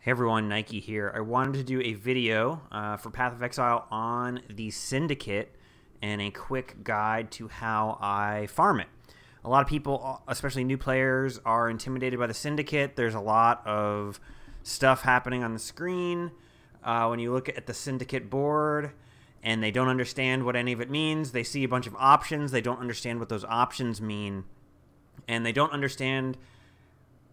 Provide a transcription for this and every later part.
Hey everyone, Nike here. I wanted to do a video for Path of Exile on the Syndicate and a quick guide to how I farm it. A lot of people, especially new players, are intimidated by the Syndicate. There's a lot of stuff happening on the screen when you look at the Syndicate board and they don't understand what any of it means. They see a bunch of options. They don't understand what those options mean, and they don't understand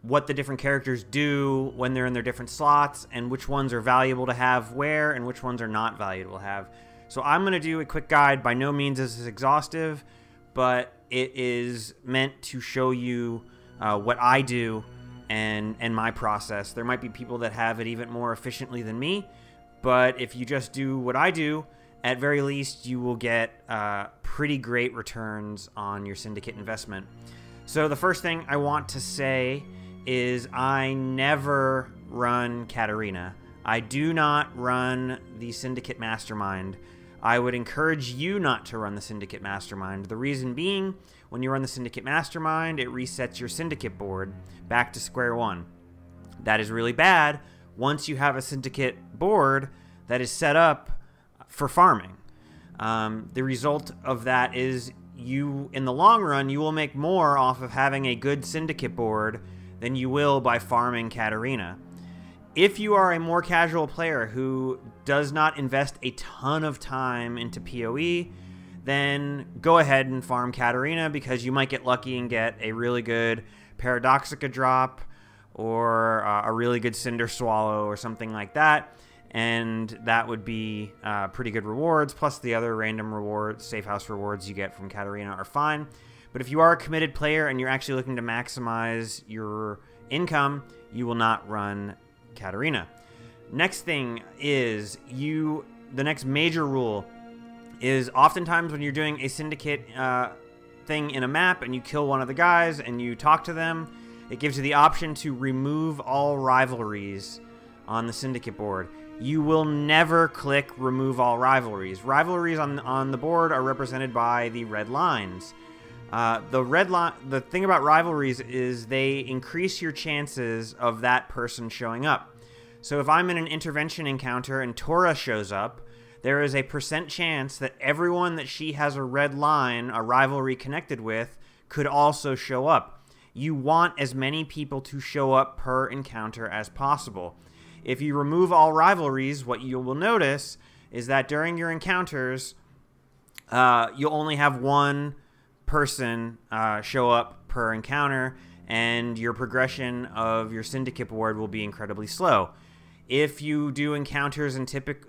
what the different characters do when they're in their different slots, and which ones are valuable to have where, and which ones are not valuable to have. So I'm going to do a quick guide. By no means is this exhaustive, but it is meant to show you what I do and my process. There might be people that have it even more efficiently than me, but if you just do what I do, at very least you will get pretty great returns on your Syndicate investment. So the first thing I want to say is I never run Katarina. I do not run the Syndicate Mastermind. I would encourage you not to run the Syndicate Mastermind. The reason being, when you run the Syndicate Mastermind, it resets your Syndicate board back to square one. That is really bad once you have a Syndicate board that is set up for farming. The result of that is you, in the long run, you will make more off of having a good Syndicate board than you will by farming Katarina. If you are a more casual player who does not invest a ton of time into PoE, then go ahead and farm Katarina, because you might get lucky and get a really good Paradoxica drop or a really good Cinder Swallow or something like that, and that would be pretty good rewards. Plus the other random rewards, safe house rewards you get from Katarina are fine. But if you are a committed player and you're actually looking to maximize your income, you will not run Katarina. Next thing is the next major rule is oftentimes when you're doing a Syndicate thing in a map and you kill one of the guys and you talk to them, it gives you the option to remove all rivalries on the Syndicate board. You will never click remove all rivalries. Rivalries on the board are represented by the red lines. The thing about rivalries is they increase your chances of that person showing up. So if I'm in an intervention encounter and Tora shows up, there is a % chance that everyone that she has a red line, a rivalry connected with, could also show up. You want as many people to show up per encounter as possible. If you remove all rivalries, what you will notice is that during your encounters, you'll only have one person show up per encounter, and your progression of your Syndicate board will be incredibly slow. If you do encounters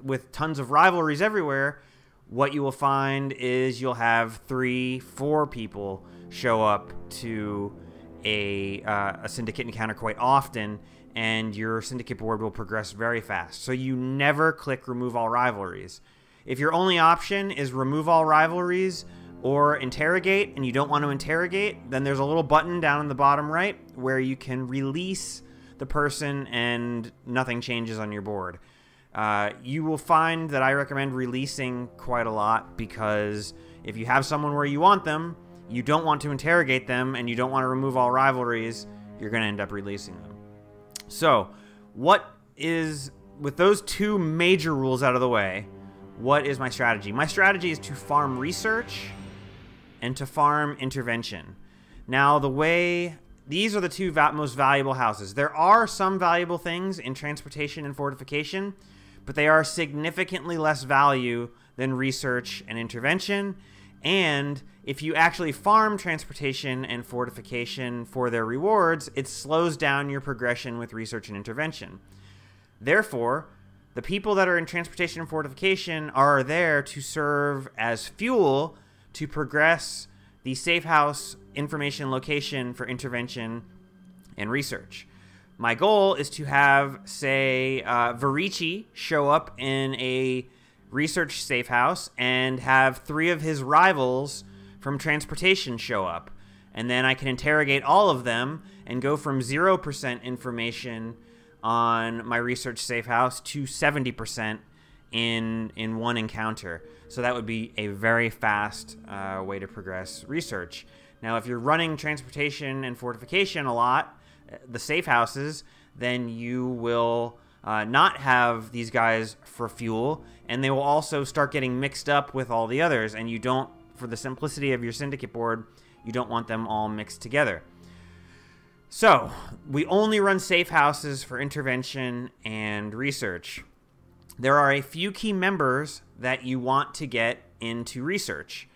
with tons of rivalries everywhere, what you will find is you'll have 3-4 people show up to a Syndicate encounter quite often, and your Syndicate board will progress very fast. So you never click remove all rivalries. If your only option is remove all rivalries or interrogate, and you don't want to interrogate, then there's a little button down in the bottom right where you can release the person and nothing changes on your board. You will find that I recommend releasing quite a lot, because if you have someone where you want them, you don't want to interrogate them, and you don't want to remove all rivalries, you're going to end up releasing them. So, with those two major rules out of the way, what is my strategy? My strategy is to farm research and to farm intervention. Now, these are the two most valuable houses. There are some valuable things in transportation and fortification, but they are significantly less value than research and intervention. And if you actually farm transportation and fortification for their rewards, it slows down your progression with research and intervention. Therefore, the people that are in transportation and fortification are there to serve as fuel to progress the safe house information location for intervention and research. My goal is to have, say, Varici show up in a research safe house and have 3 of his rivals from transportation show up. And then I can interrogate all of them and go from 0% information on my research safe house to 70% in one encounter. So that would be a very fast way to progress research. Now, if you're running transportation and fortification a lot, the safe houses, then you will not have these guys for fuel, and they will also start getting mixed up with all the others, and you don't, for the simplicity of your syndicate board, you don't want them all mixed together. So, we only run safe houses for intervention and research. There are a few key members that you want to get into research.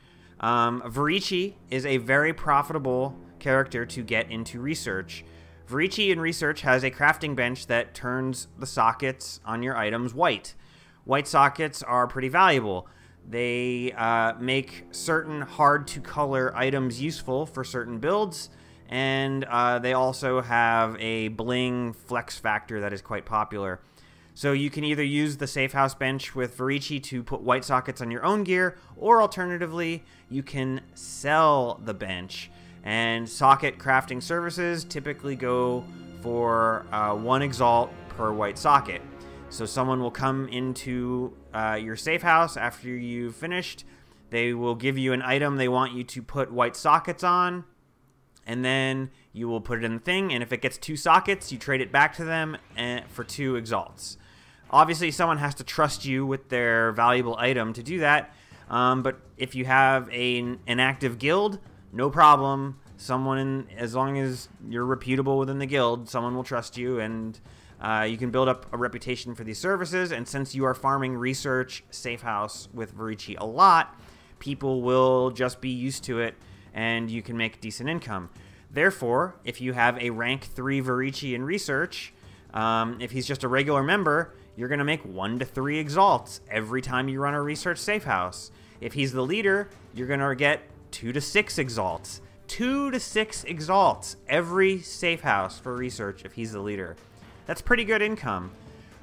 Varici is a very profitable character to get into research. Varici in research has a crafting bench that turns the sockets on your items white. White sockets are pretty valuable. They make certain hard-to-color items useful for certain builds, and they also have a bling flex factor that is quite popular. So you can either use the safe house bench with Varici to put white sockets on your own gear, or alternatively, you can sell the bench. And socket crafting services typically go for 1 exalt per white socket. So someone will come into your safe house after you've finished. They will give you an item they want you to put white sockets on, and then you will put it in the thing, and if it gets 2 sockets, you trade it back to them for 2 exalts. Obviously, someone has to trust you with their valuable item to do that, but if you have an active guild, no problem. As long as you're reputable within the guild, someone will trust you, and you can build up a reputation for these services, and since you are farming research safe house with Varici a lot, people will just be used to it, and you can make decent income. Therefore, if you have a rank 3 Varici in research, if he's just a regular member, you're going to make 1 to 3 exalts every time you run a research safe house. If he's the leader, you're going to get 2 to 6 exalts. 2 to 6 exalts every safe house for research if he's the leader. That's pretty good income,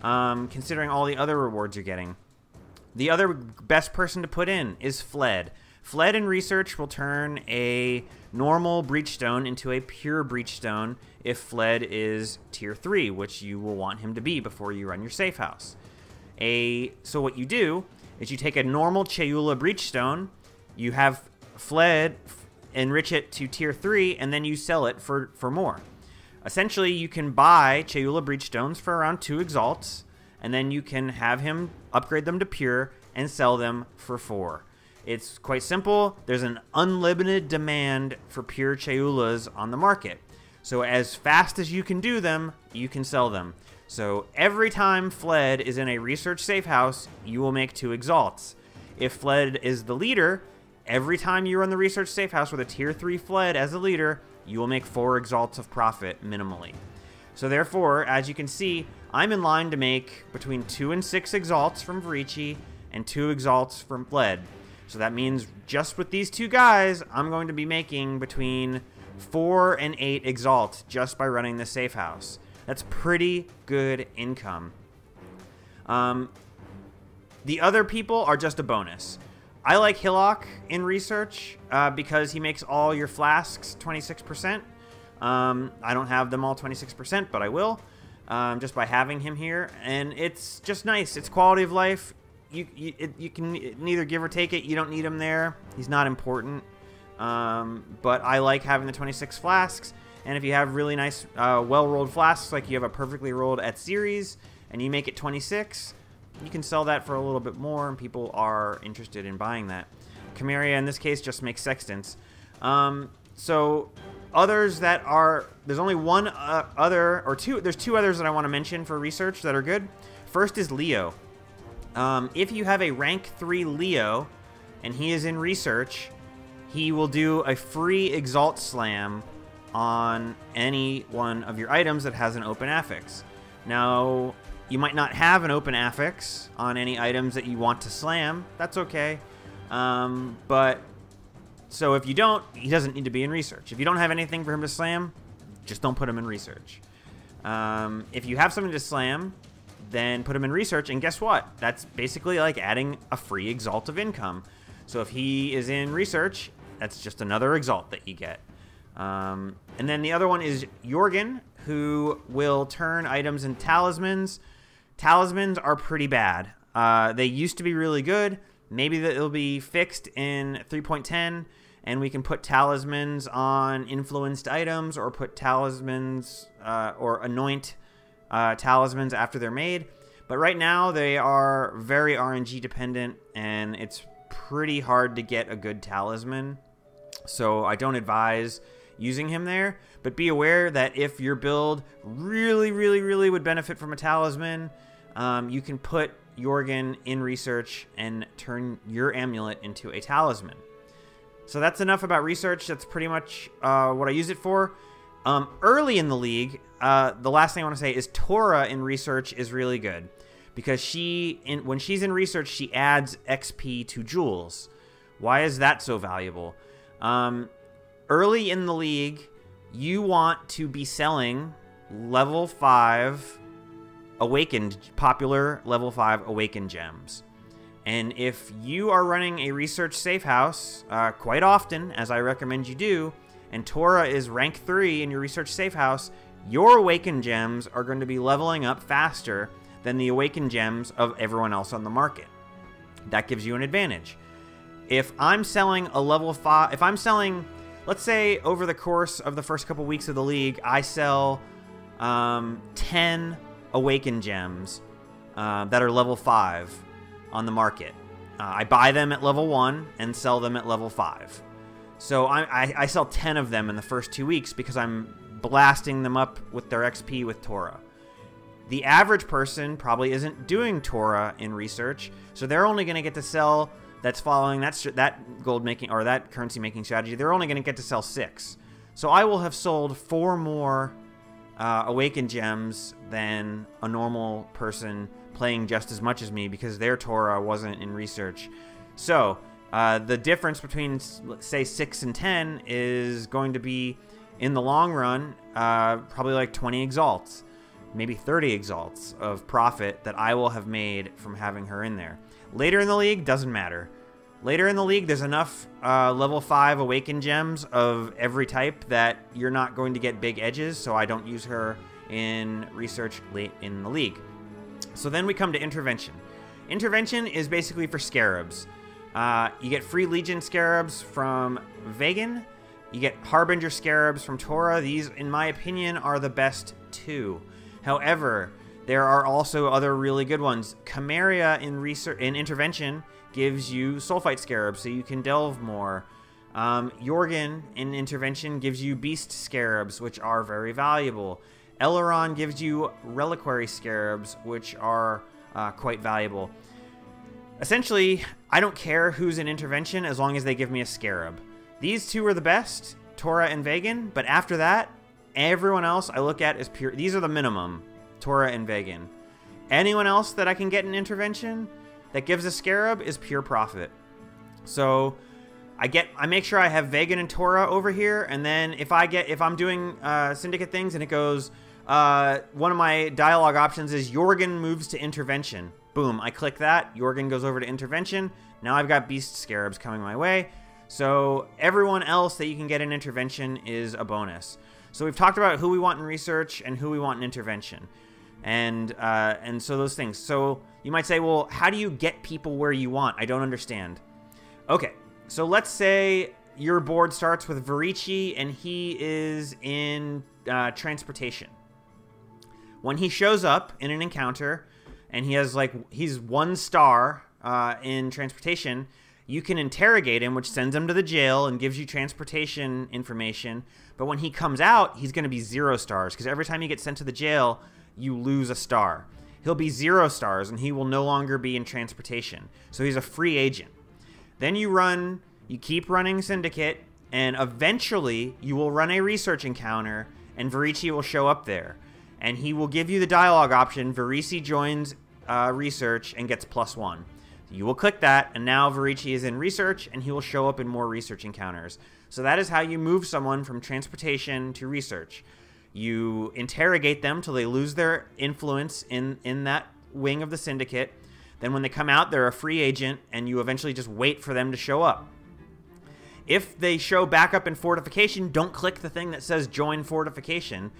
considering all the other rewards you're getting. The other best person to put in is Fled. Fled in research will turn a normal breachstone into a pure breachstone if Fled is tier 3, which you will want him to be before you run your safe house. So what you do is you take a normal Chayula breachstone, you have Fled enrich it to tier 3, and then you sell it for more. Essentially, you can buy Chayula breachstones for around 2 exalts, and then you can have him upgrade them to pure and sell them for 4. It's quite simple. There's an unlimited demand for pure Chayulas on the market. So as fast as you can do them, you can sell them. So every time Fled is in a research safe house, you will make 2 exalts. If Fled is the leader, every time you run the research safe house with a tier 3 Fled as a leader, you will make 4 exalts of profit minimally. So therefore, as you can see, I'm in line to make between 2 and 6 exalts from Varici and 2 exalts from Fled. So that means just with these 2 guys, I'm going to be making between 4 and 8 exalts just by running the safe house. That's pretty good income. The other people are just a bonus. I like Hillock in research because he makes all your flasks 26%. I don't have them all 26%, but I will just by having him here. And it's just nice. It's quality of life. You can neither give or take it. You don't need him there. He's not important. But I like having the 26 flasks. And if you have really nice, well-rolled flasks, like you have a perfectly rolled at series, and you make it 26, you can sell that for a little bit more, and people are interested in buying that. Chimeria, in this case, just makes sextants. So others that are... There's only one other, or two... There's 2 others that I want to mention for research that are good. First is Leo. If you have a rank 3 Leo, and he is in research, he will do a free Exalt Slam on any one of your items that has an open affix. Now, you might not have an open affix on any items that you want to slam. That's okay. But, so if you don't, he doesn't need to be in research. If you don't have anything for him to slam, just don't put him in research. If you have something to slam, then put him in research, and guess what? That's basically like adding a free Exalt of income. So if he is in research, that's just another Exalt that you get. And then the other one is Jorgen, who will turn items into talismans. Talismans are pretty bad. They used to be really good. Maybe it'll be fixed in 3.10, and we can put talismans on influenced items, or put talismans or anoint talismans after they're made. But right now, they are very RNG dependent, and it's pretty hard to get a good talisman. So I don't advise using him there. But be aware that if your build really would benefit from a talisman, you can put Jorgen in research and turn your amulet into a talisman. So that's enough about research. That's pretty much what I use it for. Early in the league, the last thing I want to say is Tora in research is really good. Because when she's in research, she adds XP to jewels. Why is that so valuable? Early in the league, you want to be selling level 5 popular level 5 awakened gems. And if you are running a research safe house quite often, as I recommend you do, and Tora is rank 3 in your research safe house, your awakened gems are going to be leveling up faster than the awakened gems of everyone else on the market. That gives you an advantage. If I'm selling a level 5, let's say over the course of the first couple weeks of the league, I sell 10 awakened gems that are level 5 on the market. I buy them at level 1 and sell them at level 5. So I sell 10 of them in the first 2 weeks because I'm blasting them up with their XP with Tora. The average person probably isn't doing Tora in research, so they're only going to get to sell, that's following that gold making or that currency making strategy, they're only going to get to sell 6. So I will have sold 4 more awakened gems than a normal person playing just as much as me because their Tora wasn't in research. So the difference between, say, 6 and 10 is going to be, in the long run, probably like 20 exalts. Maybe 30 exalts of profit that I will have made from having her in there. Later in the league, doesn't matter. Later in the league, there's enough level 5 awakened gems of every type that you're not going to get big edges, so I don't use her in research late in the league. So then we come to intervention. Intervention is basically for scarabs. You get free Legion scarabs from Vegan. You get Harbinger scarabs from Tora. These, in my opinion, are the best 2. However, there are also other really good ones. Chimeria in intervention gives you sulfite scarabs, so you can delve more. Jorgen in intervention gives you beast scarabs, which are very valuable. Eleron gives you reliquary scarabs, which are quite valuable. Essentially, I don't care who's in intervention as long as they give me a scarab. These 2 are the best, Tora and Vegan, but after that, everyone else I look at is pure. These are the minimum, Tora and Vegan. Anyone else that I can get in intervention that gives a scarab is pure profit. So I make sure I have Vegan and Tora over here, and then if I'm doing Syndicate things and it goes, one of my dialogue options is Jorgen moves to intervention. Boom, I click that, Jorgen goes over to intervention. Now I've got beast scarabs coming my way. So everyone else that you can get in intervention is a bonus. So we've talked about who we want in research and who we want in intervention. And so those things. So you might say, well, how do you get people where you want? I don't understand. Okay, so let's say your board starts with Varici and he is in transportation. When he shows up in an encounter and he's 1 star in transportation, you can interrogate him, which sends him to the jail and gives you transportation information. But when he comes out, he's going to be 0 stars, because every time you get sent to the jail, you lose a star. He'll be 0 stars, and he will no longer be in transportation. So he's a free agent. Then you keep running Syndicate, and eventually you will run a research encounter, and Varici will show up there. And he will give you the dialogue option, Varici joins research and gets +1. You will click that, and now Varici is in research, and he will show up in more research encounters. So that is how you move someone from transportation to research. You interrogate them till they lose their influence in that wing of the Syndicate. Then when they come out, they're a free agent, and you eventually just wait for them to show up. If they show back up in fortification, don't click the thing that says join fortification.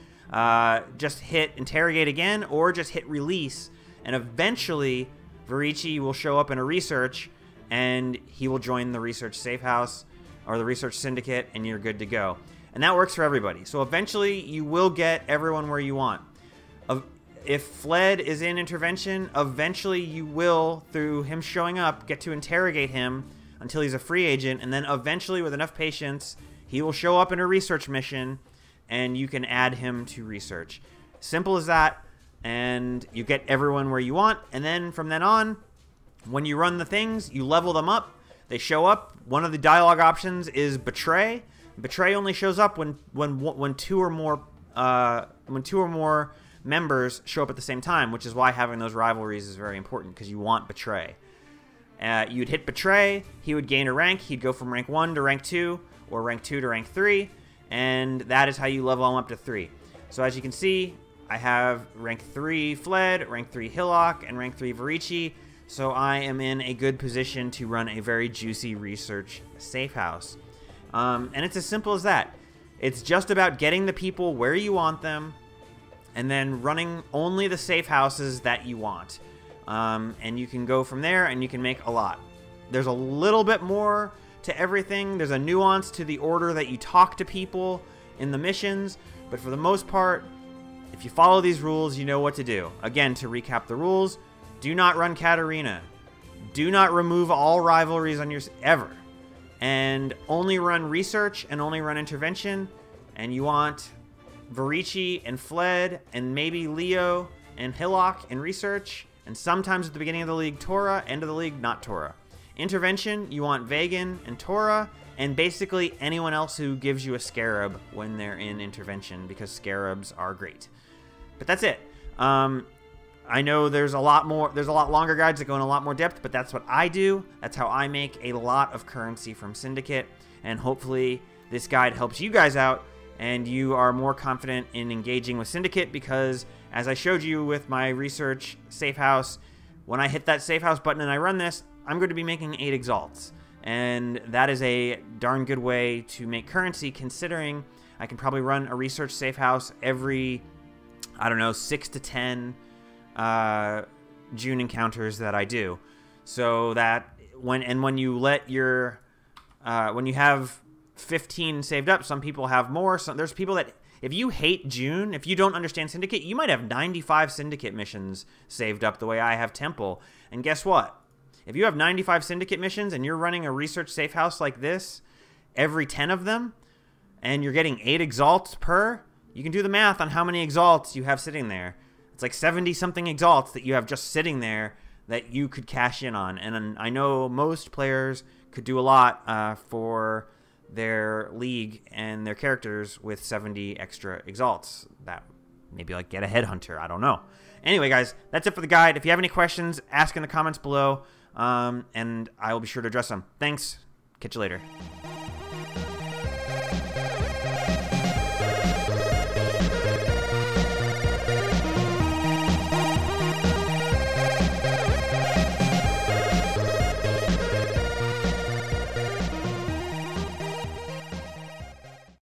Just hit interrogate again, or just hit release, and eventually Varici will show up in a research, and he will join the research safe house or the research syndicate, and you're good to go. And that works for everybody. So eventually, you will get everyone where you want. if Fled is in intervention, eventually you will, through him showing up, get to interrogate him until he's a free agent, and then eventually, with enough patience, he will show up in a research mission, and you can add him to research. Simple as that, and you get everyone where you want, and then from then on, when you run the things, you level them up, they show up. One of the dialogue options is Betray. Betray only shows up when two or more members show up at the same time, which is why having those rivalries is very important, because you want Betray. You'd hit Betray, he would gain a rank, he'd go from rank 1 to rank 2, or rank 2 to rank 3, and that is how you level him up to 3. So as you can see, I have rank 3 Fled, rank 3 Hillock, and rank 3 Varici, so I am in a good position to run a very juicy research safe house. And it's as simple as that. It's just about getting the people where you want them, and then running only the safe houses that you want. And you can go from there, and you can make a lot. There's a little bit more to everything. There's a nuance to the order that you talk to people in the missions, but for the most part, if you follow these rules, you know what to do. Again, to recap the rules, do not run Katarina. Do not remove all rivalries on your ever. And only run research and only run intervention. And you want Varici and Fled and maybe Leo and Hillock in research. And sometimes at the beginning of the league, Tora. End of the league, not Tora. Intervention, you want Vagan and Tora. And basically anyone else who gives you a Scarab when they're in intervention, because Scarabs are great. But that's it. I know there's a lot longer guides that go in a lot more depth, but that's what I do. That's how I make a lot of currency from Syndicate, and hopefully this guide helps you guys out and you are more confident in engaging with Syndicate, because as I showed you with my research safe house, when I hit that safe house button and I run this, I'm going to be making 8 exalts, and that is a darn good way to make currency, considering I can probably run a research safe house every, I don't know, 6 to 10 June encounters that I do, so that when you let your when you have 15 saved up, some people have more. There's people that, if you hate June, if you don't understand Syndicate, you might have 95 Syndicate missions saved up the way I have Temple. And guess what? If you have 95 Syndicate missions and you're running a research safe house like this, every 10 of them, and you're getting 8 exalts per, you can do the math on how many exalts you have sitting there. It's like 70-something exalts that you have just sitting there that you could cash in on. And I know most players could do a lot for their league and their characters with 70 extra exalts. That maybe like get a headhunter. I don't know. Anyway, guys, that's it for the guide. If you have any questions, ask in the comments below, and I will be sure to address them. Thanks. Catch you later.